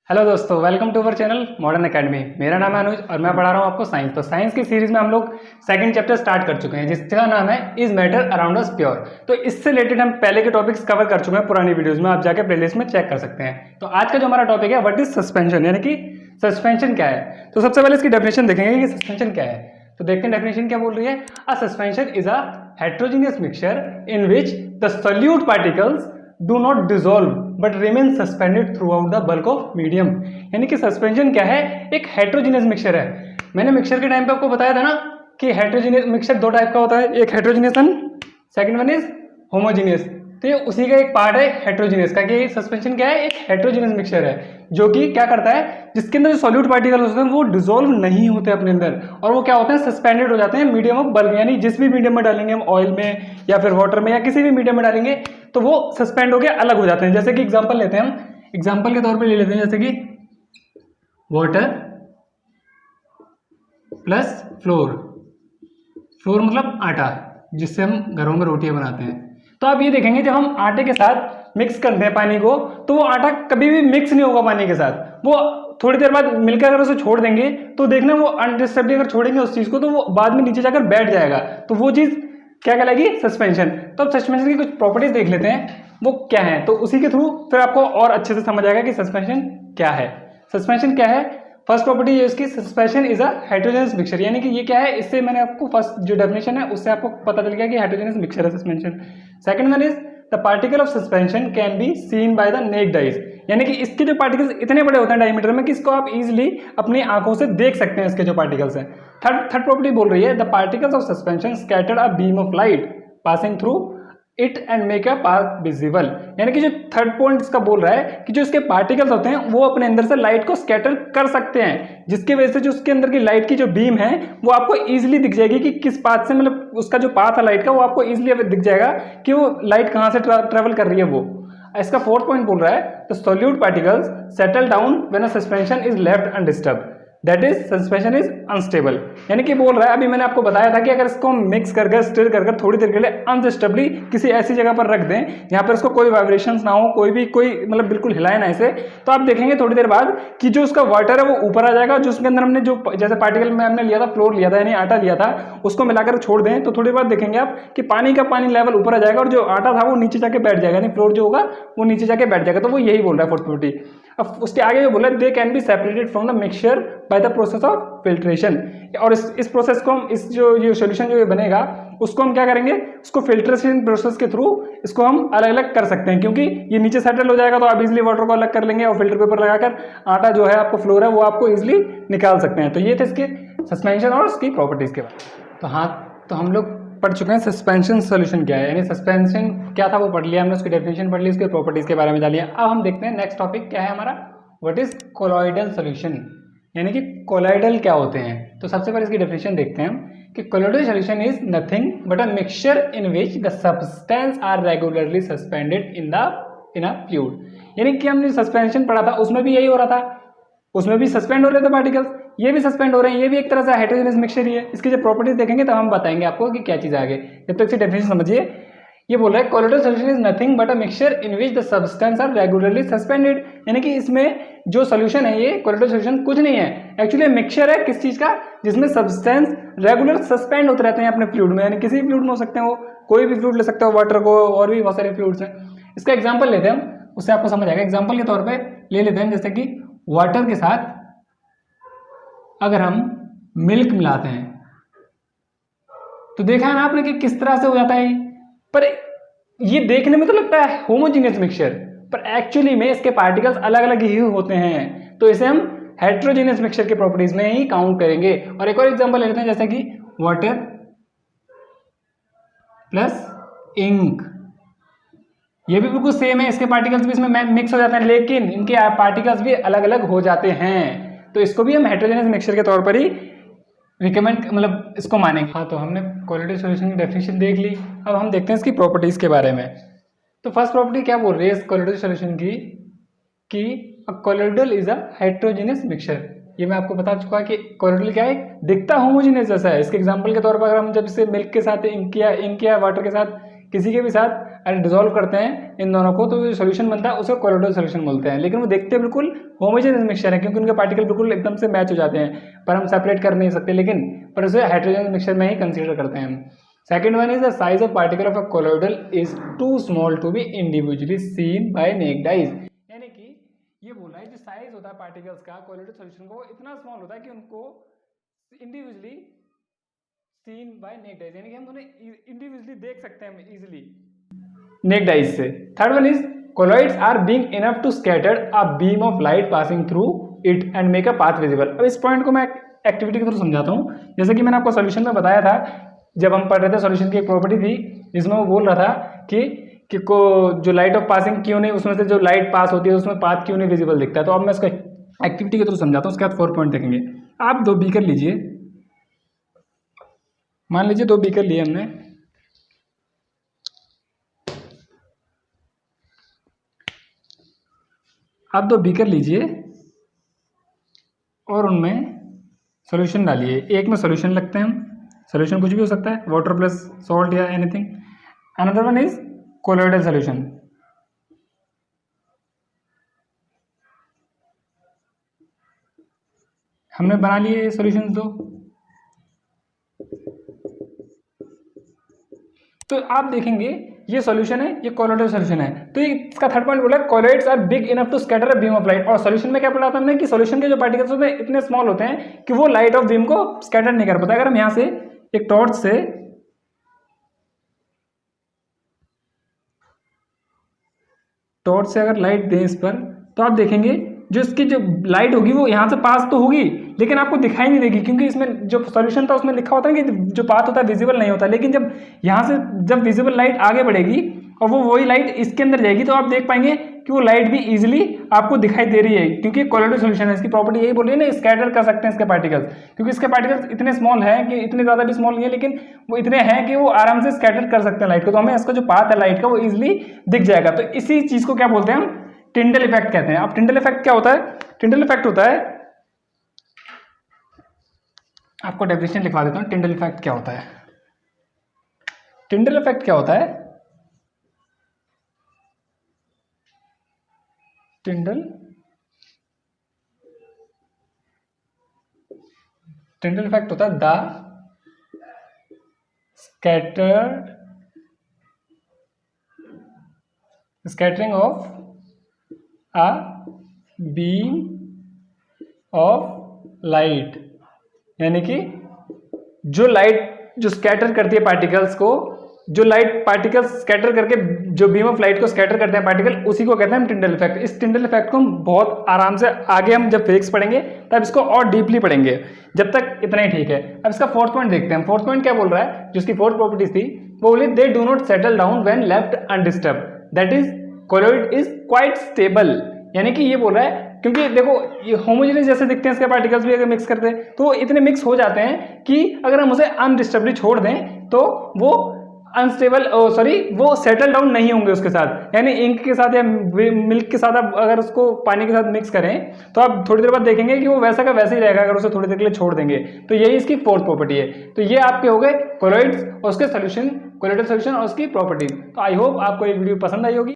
Hello दोस्तों, welcome to our channel Modern Academy. मेरा नाम है अनुज और मैं पढ़ा रहा हूँ आपको साइंस। तो साइंस की सीरीज में हम लोग सेकंड चैप्टर स्टार्ट कर चुके हैं जिसका नाम है is matter around us pure. तो इससे रिलेटेड हम पहले के टॉपिक्स कवर कर चुके हैं पुरानी वीडियोस में, आप जाके प्लेलिस्ट में चेक कर सकते हैं। तो आज का जो हमारा टॉपिक है व्हाट इज सस्पेंशन, यानी कि सस्पेंशन क्या है। तो सबसे पहले इसकी डेफिनेशन देखेंगे कि सस्पेंशन क्या है। तो देखते हैं डेफिनेशन क्या बोल रही है। अ suspension is a heterogeneous mixture in which the solute particles do not dissolve but remain suspended through out the bulk of medium. यानी कि सस्पेंशन क्या है, एक हेट्रोजीनियस मिक्सचर है। मैंने मिक्सचर के टाइम पे आपको बताया था ना कि हेट्रोजीनियस मिक्सचर दो टाइप का होता है, एक heterogeneous and second one is homogeneous. तो ये उसी का एक पार्ट है हेट्रोजीनियस का, कि सस्पेंशन क्या है, एक हेट्रोजीनियस मिक्सचर है जो कि क्या करता है, जिसके अंदर जो सॉल्यूट पार्टिकल होते हैं वो डिसॉल्व नहीं होते अपने अंदर, और वो क्या होते हैं, सस्पेंडेड हो जाते हैं मीडियम ऑफ बल्क। यानी जिस भी मीडियम में डालेंगे हम, ऑयल में या फिर वाटर में या किसी भी मीडियम में डालेंगे तो वो सस्पेंड होकर अलग हो जाते हैं। जैसे कि एग्जांपल लेते हैं हम, एग्जांपल के तौर पे ले लेते हैं जैसे कि वाटर प्लस फ्लोर। फ्लोर मतलब आटा, जिससे हम घरों में रोटियां बनाते हैं। तो आप ये देखेंगे जब हम आटे के साथ मिक्स करते हैं पानी को, तो वो आटा कभी भी मिक्स नहीं होगा पानी के साथ। वो थोड़ी देर बाद मिलकर अगर उसे छोड़ देंगे तो देखना वो अनडिस्टर्ब्ड अगर छोड़ेंगे उस चीज को तो वो बाद में नीचे जाकर बैठ जाएगा। तो वो चीज क्या कहलाएगी, सस्पेंशन। तो अब सस्पेंशन की कुछ प्रॉपर्टीज देख लेते हैं वो क्या है, तो उसी के थ्रू फिर आपको और अच्छे से समझ आएगा कि सस्पेंशन क्या है। सस्पेंशन क्या है, फर्स्ट प्रॉपर्टी है इसकी, suspension is a heterogeneous mixture. यानी कि ये क्या है, इससे मैंने आपको फर्स्ट जो डेफिनेशन है उससे आपको पता चल गया कि हेट्रोजेनस मिक्सचर है suspension. Second one is the particle of suspension can be seen by the necked eyes. यानी कि इसके जो पार्टिकल्स इतने बड़े होते हैं डायमीटर में कि इसको आप इजीली अपनी आंखों से देख सकते हैं, इसके जो पार्टिकल्स हैं। थर्ड प्रॉपर्टी बोल रही है the particles of suspension scattered a beam of light passing through it and make a path visible. यानी कि जो थर्ड पॉइंट इसका बोल रहा है कि जो इसके पार्टिकल्स होते हैं वो अपने अंदर से लाइट को स्कैटर कर सकते हैं, जिसकी वजह से जो उसके अंदर की लाइट की जो बीम है वो आपको इजीली दिख जाएगी कि किस पाथ से, मतलब उसका जो पाथ है लाइट का वो आपको इजीली दिख जाएगा कि वो लाइट कहाँ से ट्रेवल कर रही है वो। इसका फोर्थ पॉइंट बोल रहा है the solute particles settle down when a suspension is left undisturbed that is suspension is unstable. यानी कि बोल रहा है, अभी मैंने आपको बताया था कि अगर इसको हम मिक्स कर स्टिर कर थोड़ी देर के लिए अनडिस्टर्बली किसी ऐसी जगह पर रख दें जहां पर इसको कोई वाइब्रेशंस ना हो, कोई मतलब बिल्कुल हिलाए ना इसे, तो आप देखेंगे थोड़ी देर बाद कि जो उसका वाटर है वो ऊपर आ जाएगा। जो उसके अंदर हमने जो जैसे पार्टिकल में हमने लिया था, फ्लोर लिया था यानी आटा लिया था, उसको मिलाकर छोड़ दें तो थोड़ी देर बाद देखेंगे आप कि पानी का पानी लेवल ऊपर आ जाएगा और जो आटा था वो नीचे जाके बैठ जाएगा, यानी फ्लोर जो होगा वो नीचे जाके बैठ जाएगा। तो वो यही बोल रहा है फोर्थ प्रॉपर्टी। अब उसके आगे जो बोला they can be separated from the mixture by the process of filtration. और इस प्रोसेस को हम, इस जो ये सॉल्यूशन जो बनेगा उसको हम क्या करेंगे, उसको फिल्ट्रेशन प्रोसेस के थ्रू इसको हम अलग अलग कर सकते हैं, क्योंकि ये नीचे सेटल हो जाएगा तो आप इजीली वाटर को अलग कर लेंगे और फिल्टर पेपर लगाकर आटा जो है आपको फ्लोर है वो आपको इजीली निकाल सकते हैं। तो ये थे इसके सस्पेंशन और इसकी प्रॉपर्टीज के बारे। तो हाँ, तो हम लोग पढ़ चुके हैं सस्पेंशन सॉल्यूशन क्या है, यानी सस्पेंशन क्या था वो पढ़ लिया हमने, उसकी डेफिनेशन पढ़ ली, उसके प्रॉपर्टीज के बारे में जान लिया। अब हम देखते हैं नेक्स्ट टॉपिक क्या है हमारा, व्हाट इज कोलॉइडल सॉल्यूशन। यानी कि कोलॉइडल क्या होते हैं। तो सबसे पहले इसकी डेफिनेशन देखते हैं हम कि colloidal solution is nothing but a mixture in which the substance are regularly suspended in a fluid. यानी कि हमने सस्पेंशन पढ़ा था उसमें भी यही हो रहा था, उसमें भी सस्पेंड हो रहे थे पार्टिकल्स, ये भी सस्पेंड हो रहे हैं, ये भी एक तरह से हेट्रोजेनस मिक्सचर ही है। इसकी जो प्रॉपर्टीज देखेंगे तब हम बताएंगे आपको कि क्या चीज आगे। जब तक इसकी डेफिनेशन समझिए, ये बोल रहा है colloidal solution is nothing but a mixture in which the substance are regularly suspended. यानी कि इसमें जो सॉल्यूशन है, ये कोलॉइडल सॉल्यूशन कुछ नहीं है, एक्चुअली मिक्सचर है किस चीज का, जिसमें सब्सटेंस रेगुलर सस्पेंड होते रहते हैं अपने फ्लूइड में। यानी किसी भी फ्लूइड में हो सकते हैं, वो कोई भी फ्लूइड ले सकते हो, वाटर को, और भी बहुत सारे फ्लूइड्स हैं। इसका एग्जाम्पल लेते हैं हम, उससे आपको समझ आएगा। एग्जाम्पल के तौर पर ले लेते हैं जैसे कि वाटर के साथ अगर हम मिल्क मिलाते हैं तो देखा है ना आपने कि किस तरह से हो जाता है। पर ये देखने में तो लगता है होमोजीनियस मिक्सचर, पर एक्चुअली में इसके पार्टिकल्स अलग अलग ही होते हैं। तो इसे हम हेट्रोजीनियस मिक्सचर के प्रॉपर्टीज में ही काउंट करेंगे। और एक और एग्जांपल ले लेते हैं जैसे कि वाटर प्लस इंक, ये भी बिल्कुल सेम है, इसके पार्टिकल्स भी इसमें मिक्स हो जाते हैं लेकिन इनके पार्टिकल्स भी अलग अलग हो जाते हैं। तो इसको भी हम हेट्रोजेनस मिक्सचर के तौर पर ही रिकमेंड, मतलब इसको मानेंगे। हाँ, तो हमने कोलॉइडल सॉल्यूशन की डेफिनेशन देख ली। अब हम देखते हैं इसकी प्रॉपर्टीज के बारे में। तो फर्स्ट प्रॉपर्टी क्या बोल रही है इस कोलॉइडल सॉल्यूशन की, कि colloidal is a heterogeneous mixture. ये मैं आपको बता चुका कि कोलॉइडल क्या है, दिखता होमोजेनियस जैसा है। इसके एग्जांपल के तौर पर अगर हम जब इसे मिल्क के साथ इंक या वाटर के साथ किसी के भी साथ अगर डिजोल्व करते हैं इन दोनों को तो जो सोल्यूशन बनता है उसको कोलोइडल सोल्यूशन बोलते हैं। लेकिन वो देखते हैं बिल्कुल होमोजेनियस मिक्सचर है क्योंकि उनके पार्टिकल बिल्कुल एकदम से मैच हो जाते हैं, पर हम सेपरेट कर नहीं सकते, लेकिन पर उसे हेटेरोजेनियस मिक्सचर में ही कंसीडर करते हैं हम। Second one is the size of particle of a colloidal is too small to be individually seen by naked eyes. यानी कि ये बोल रहा है जो साइज होता है पार्टिकल्स का कोलोइडल सोल्यूशन का वो इतना स्मॉल होता है कि उनको individually seen by naked eyes, यानी कि हम उन्हें इंडिविजुअली देख सकते हैं इजीली नेक्ड आइज से। Third one is colloids are being enough to scatter a beam of light passing through it and make a path visible. अब इस पॉइंट को मैं एक्टिविटी के थ्रू समझाता हूँ। जैसे कि मैंने आपको सॉल्यूशन में बताया था, जब हम पढ़ रहे थे सॉल्यूशन की एक प्रॉपर्टी थी जिसमें वो बोल रहा था कि को जो लाइट ऑफ पासिंग क्यों नहीं, उसमें से जो लाइट पास होती है उसमें पाथ क्यों नहीं विजिबल दिखता है। तो अब मैं इसको एक्टिविटी के थ्रू समझाता हूँ, उसके बाद 4 पॉइंट देखेंगे। आप 2 बीकर लीजिए, मान लीजिए 2 बीकर लिए हमने, आप 2 बीकर लीजिए और उनमें सॉल्यूशन डालिए। एक में सॉल्यूशन लगते हैं हम, सॉल्यूशन कुछ भी हो सकता है, वाटर प्लस सॉल्ट या anything. Another one is colloidal solution. हमने बना लिए सॉल्यूशन दो। तो आप देखेंगे ये सॉल्यूशन है, ये कोलोइडल सॉल्यूशन है। तो ये इसका थर्ड पॉइंट बोला colloids are big enough to scatter a beam of light. और सॉल्यूशन में क्या पढ़ा था हमने कि सॉल्यूशन के जो पार्टिकल्स होते हैं इतने स्मॉल होते हैं कि वो लाइट ऑफ बीम को स्कैटर नहीं कर पाता। अगर हम यहां से एक टॉर्च से अगर लाइट दें इस पर, तो आप देखेंगे जो इसकी जो लाइट होगी वो यहाँ से पास तो होगी लेकिन आपको दिखाई नहीं देगी, क्योंकि इसमें जो सॉल्यूशन था उसमें लिखा होता है कि जो पाथ होता है विजिबल नहीं होता। लेकिन जब यहाँ से जब विजिबल लाइट आगे बढ़ेगी और वो वही लाइट इसके अंदर जाएगी तो आप देख पाएंगे कि वो लाइट भी इजीली आपको दिखाई दे रही है, क्योंकि कोलोइडल सॉल्यूशन है। इसकी प्रॉपर्टी यही बोल रही है ना, स्कैटर कर सकते हैं इसके पार्टिकल्स, क्योंकि इसके पार्टिकल्स इतने स्मॉल हैं कि इतने ज़्यादा भी स्मॉल नहीं है लेकिन वो इतने हैं कि वो आराम से स्कैटर कर सकते हैं लाइट को। तो हमें इसका जो पाथ है लाइट का वो इजिली दिख जाएगा। तो इसी चीज़ को क्या बोलते हैं हम, टिंडल इफेक्ट कहते हैं। अब टिंडल इफेक्ट क्या होता है? टिंडल इफेक्ट होता है, आपको डेफिनेशन लिखवा देता हूं। टिंडल इफेक्ट क्या होता है? टिंडल इफेक्ट क्या होता है? टिंडल इफेक्ट होता है the scattering of a beam of light, यानी कि जो लाइट जो स्कैटर करती है पार्टिकल्स को, जो लाइट पार्टिकल्स स्कैटर करके जो बीम ऑफ लाइट को स्कैटर करते हैं पार्टिकल, उसी को कहते हैं हम टिंडल इफेक्ट। इस टिंडल इफेक्ट को हम बहुत आराम से आगे हम जब फिजिक्स पढ़ेंगे तब इसको और डीपली पढ़ेंगे, जब तक इतना ही ठीक है। अब इसका 4th पॉइंट देखते हैं। 4th पॉइंट क्या बोल रहा है, जो इसकी 4th प्रॉपर्टीज थी वो बोली they do not settle down when left undisturbed, that is colloid is quite stable. यानी कि ये बोल रहा है क्योंकि देखो ये होमोजेनियस जैसे दिखते हैं इसके पार्टिकल्स भी, अगर मिक्स करते हैं तो इतने मिक्स हो जाते हैं कि अगर हम उसे अनडिस्टर्बली छोड़ दें तो वो अनस्टेबल वो सेटल डाउन नहीं होंगे उसके साथ। यानी इंक के साथ या मिल्क के साथ आप अगर उसको पानी के साथ मिक्स करें तो आप थोड़ी देर बाद देखेंगे कि वो वैसा का वैसे ही रहेगा अगर उसे थोड़ी देर के लिए छोड़ देंगे। तो यही इसकी 4th प्रॉपर्टी है। तो ये आपके हो गए कोलॉइड्स और उसके सोल्यूशन, कोलॉइडल सोल्यूशन और उसकी प्रॉपर्टीज। तो आई होप आपको ये वीडियो पसंद आई होगी।